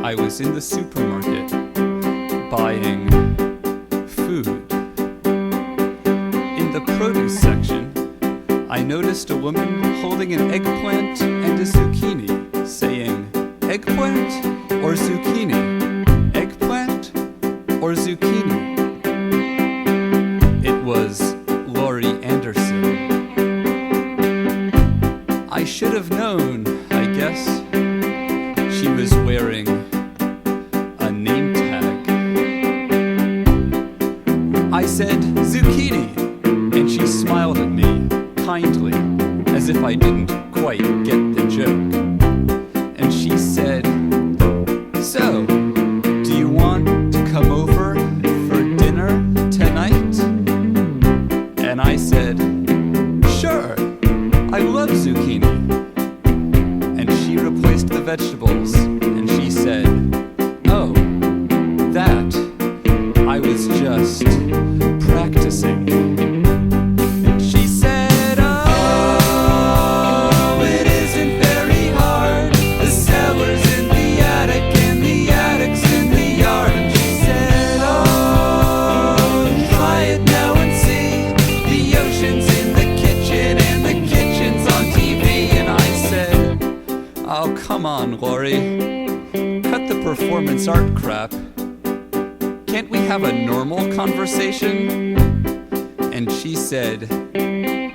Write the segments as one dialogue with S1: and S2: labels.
S1: I was in the supermarket buying food. In the produce section, I noticed a woman holding an eggplant and a zucchini, saying, "Eggplant or zucchini? Eggplant or zucchini?" It was Laurie Anderson. I should have known, I guess. She was wearing a name tag. I said, "Zucchini," and she smiled at me kindly, as if I didn't quite get the joke. And she said, "So, do you want to come over for dinner tonight?" And I said, "Sure, I love zucchini." And she replaced the vegetables, and she said, "Oh, that, I was just practicing." And she said, "Oh, it isn't very hard. The cellar's in the attic, and the attic's in the yard." And she said, "Oh, try it now and see. The ocean's in the kitchen, and the kitchen's on TV." And I said, "Oh, come on, Laurie. Cut the performance art crap. Can't we have a normal conversation?" And she said,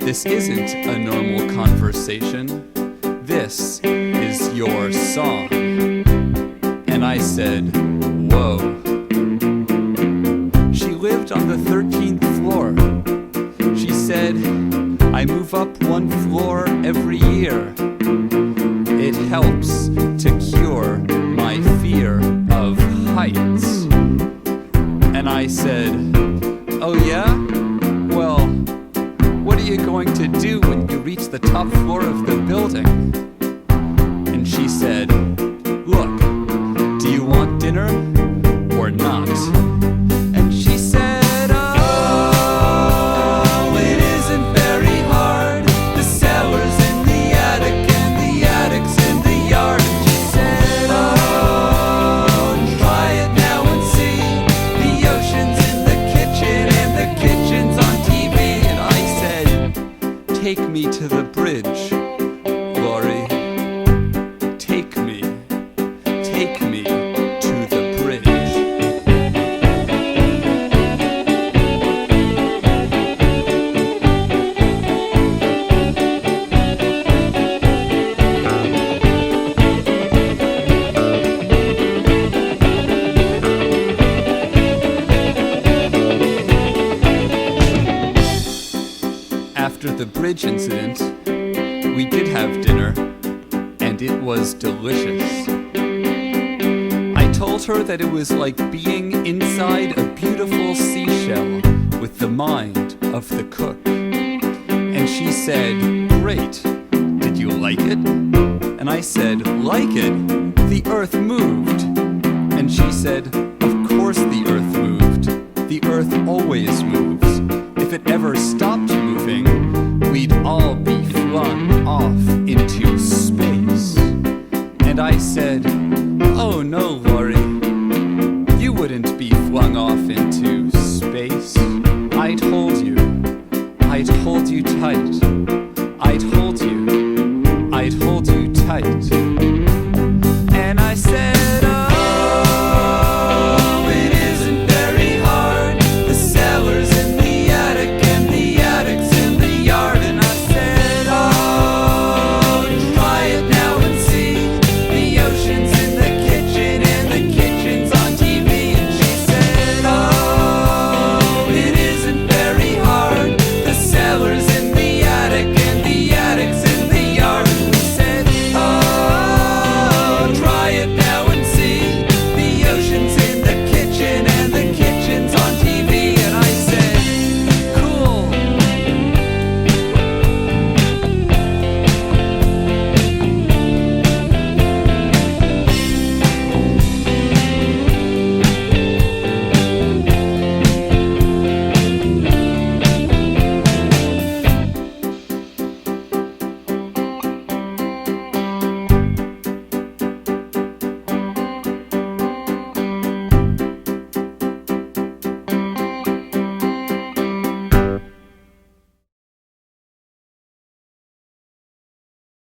S1: "This isn't a normal conversation. This is your song." And I said, "Whoa." She lived on the 13th floor. She said, "I move up one floor every year. It helps to cure my fear of heights." And I said, "Oh yeah? Well, what are you going to do when you reach the top floor of the building?" And she said, "Look, do you want dinner or not?" And she said, "Oh, it isn't very hard. The cellar's in the attic, and the attic's in the yard." And she said, "Oh, try it now and see. The ocean's in the kitchen, and the kitchen's on TV." And I said, "Take me to the bridge, Laurie. Take me to the bridge." After the bridge incident, we did have dinner, and it was delicious. I told her that it was like being inside a beautiful seashell with the mind of the cook. And she said, "Great, did you like it?" And I said, "Like it? The earth moved." And she said, "Of course the earth moved. The earth always moves. If it ever stopped moving, we'd all be flung off into space." And I said, "Oh no, Laurie, you wouldn't be flung off into space. I'd hold you tight. I'd hold you